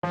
I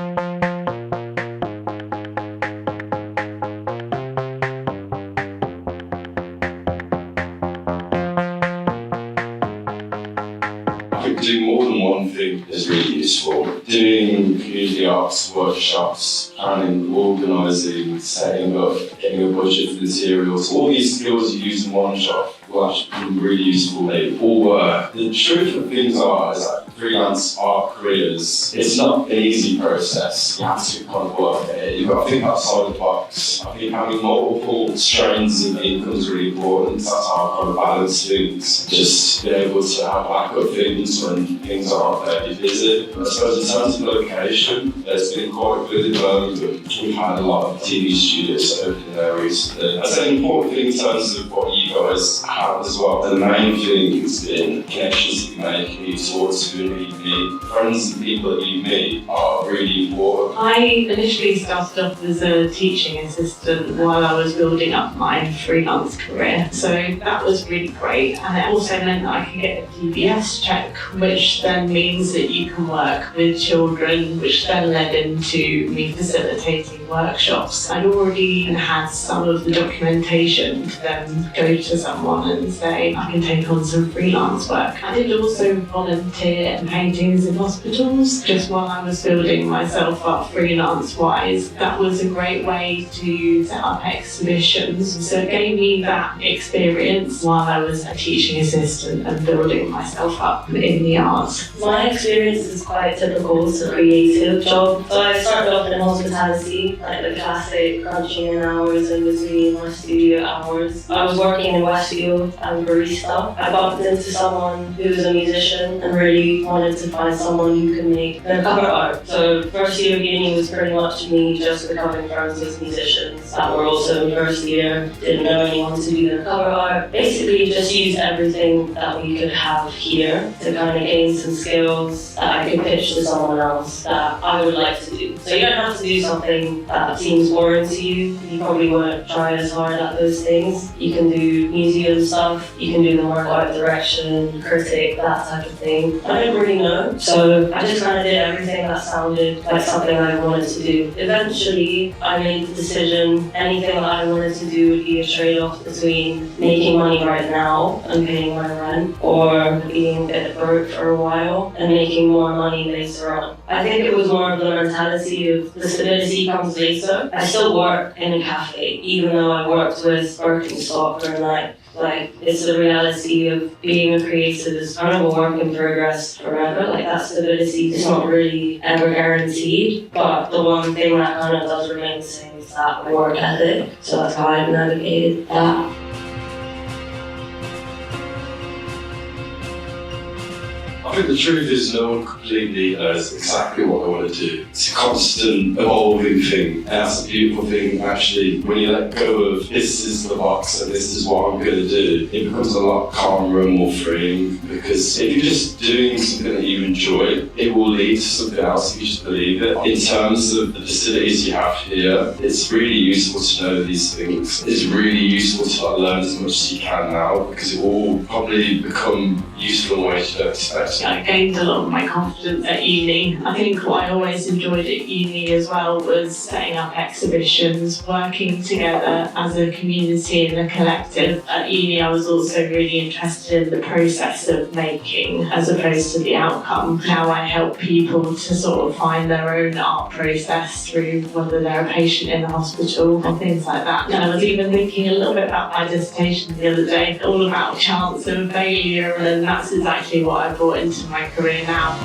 think doing more than one thing is really useful. Doing community arts workshops, planning, organising, setting up, getting a budget for materials, all these skills you use in one shop will actually be really useful. They all work. The truth of things is that freelance art careers, it's not an easy process. You have to kind of work at it. You've got to think outside the box. I think having multiple strains of income is really important. That's how I kind of balance things. Just being able to have backup things when things aren't very busy. I suppose in terms of location, it's been quite good in Birmingham. We've had a lot of TV studios open there recently. I'd say an important thing in terms of what you guys have as well. The main thing has been connections that you make and you talk to and you meet. Friends and people that you meet are really important. I initially started off as a teaching assistant while I was building up my freelance career. So that was really great. And it also meant that I could get a DBS check, which then means that you can work with children, which then led into me facilitating workshops. I'd already had some of the documentation to then go to someone and say, I can take on some freelance work. I did also volunteer in paintings in hospitals just while I was building myself up freelance-wise. That was a great way to set up exhibitions. So it gave me that experience while I was a teaching assistant and building myself up in the arts. My experience is quite typical. It's a creative job. So I started off in hospitality, like the classic crunching in hours in between my studio hours. I was working in Westfield and barista. I bumped into someone who was a musician and really wanted to find someone who could make their cover art. So first year of uni was pretty much me just becoming friends with musicians that were also in first year, didn't know anyone to do their cover art. Basically just used everything that we could have here to kind of gain some skills that I could pitch to someone else that I would like to do. So you don't have to do something that seems boring to you. You probably won't try as hard at those things. You can do museum stuff, you can do the more art direction, critic, that type of thing. I didn't really know, so I just kind of did everything that sounded like something I wanted to do. Eventually, I made the decision anything that I wanted to do would be a trade-off between making money right now and paying my rent, or being a bit broke for a while and making more money later on. I think it was more of the mentality of the stability comes later. I still work in a cafe, even though I worked with Birkenstock for a night. Like, it's the reality of being a creative is kind of a work in progress forever. Like, that stability is not really ever guaranteed. But the one thing that kind of does remain the same is that work ethic. So that's how I've navigated that. I think the truth is no one completely knows exactly what they want to do. It's a constant evolving thing. And that's a beautiful thing, actually. When you let go of this is the box and this is what I'm going to do, it becomes a lot calmer and more freeing. Because if you're just doing something that you enjoy, it will lead to something else if you just believe it. In terms of the facilities you have here, it's really useful to know these things. It's really useful to learn as much as you can now, because it will probably become useful in ways you don't expect. I gained a lot of my confidence at uni. I think what I always enjoyed at uni as well was setting up exhibitions, working together as a community and a collective. At uni I was also really interested in the process of making as opposed to the outcome. How I help people to sort of find their own art process through whether they're a patient in the hospital or things like that. And I was even thinking a little bit about my dissertation the other day, all about chance and failure, and that's exactly what I brought into my career now.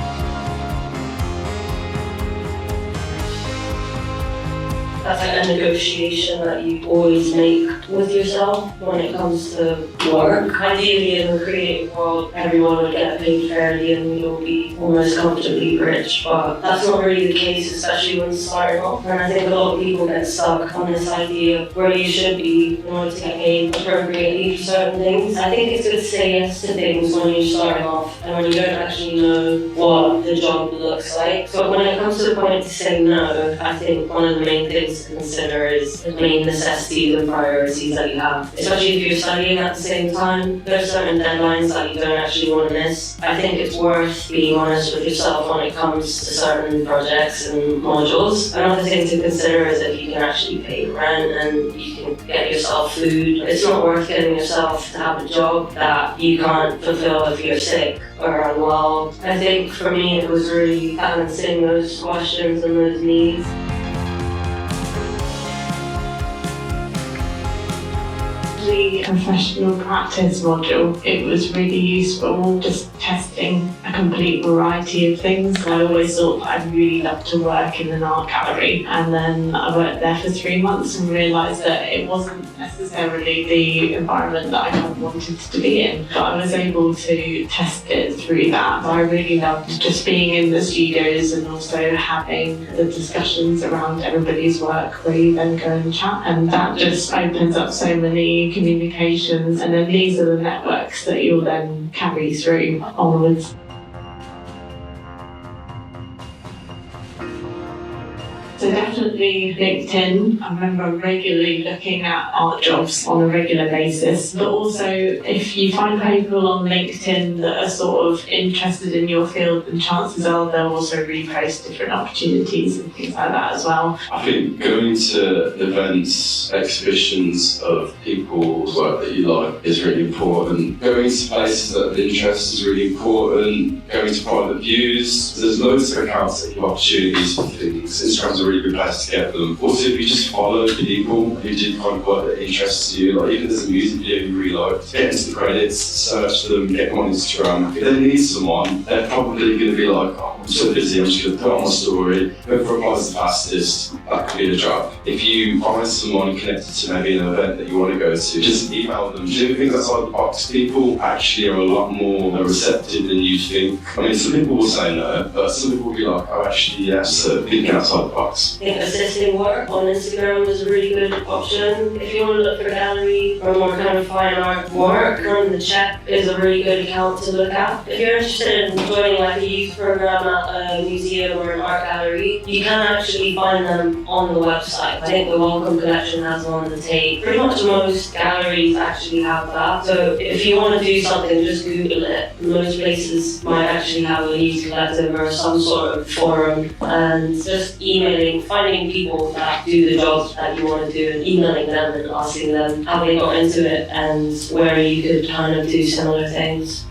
That's like a negotiation that you always make with yourself when it comes to work. Ideally, in the creative world, everyone would get paid fairly and you'll be almost comfortably rich, but that's not really the case, especially when starting off. And I think a lot of people get stuck on this idea of where you should be in order to get paid appropriately for certain things. I think it's good to say yes to things when you're starting off and when you don't actually know what the job looks like. But when it comes to the point to say no, I think one of the main things to consider is the main necessities and priorities. priorities that you have. Especially if you're studying at the same time, there's certain deadlines that you don't actually want to miss. I think it's worth being honest with yourself when it comes to certain projects and modules. Another thing to consider is if you can actually pay rent and you can get yourself food. It's not worth getting yourself to have a job that you can't fulfill if you're sick or unwell. I think for me it was really balancing those questions and those needs. The professional practice module, it was really useful, just testing a complete variety of things. I always thought that I'd really love to work in an art gallery, and then I worked there for 3 months and realised that it wasn't necessarily the environment that I kind of wanted to be in, but I was able to test it through that. I really loved just being in the studios and also having the discussions around everybody's work where you then go and chat, and that just opens up so many communications, and then these are the networks that you'll then carry through onwards. So definitely LinkedIn. I remember regularly looking at art jobs on a regular basis, but also if you find people on LinkedIn that are sort of interested in your field, then chances are they'll also repost different opportunities and things like that as well. I think going to events, exhibitions of people's work that you like is really important. Going to places that of interest is really important. Going to private views. There's loads of accounts that give opportunities for things. Instagram's a really good place to get them. Also, if you just follow people who do kind of work that interests you, like even if there's a music video you really like, get into the credits, search them, get them on Instagram. If they need someone, they're probably going to be like, oh, I'm so busy, I'm just going to put on my story. Whoever replies the fastest, that could be the job. If you find someone connected to maybe an event that you want to go to, just email them. Do things outside the box. People actually are a lot more receptive than you think. I mean, some people will say no, but some people will be like, oh, actually, yes, so thinking outside the box. I think assisting work on Instagram is a really good option. If you want to look for gallery or more kind of fine art work, The Check is a really good account to look at. If you're interested in joining like a youth program at a museum or an art gallery, you can actually find them on the website. I think the Welcome Collection has one, the Tate. Pretty much most galleries actually have that. So if you want to do something, just Google it. Most places might actually have a youth collective or some sort of forum, and just finding people that do the job that you want to do and emailing them and asking them how they got into it and where you could kind of do similar things.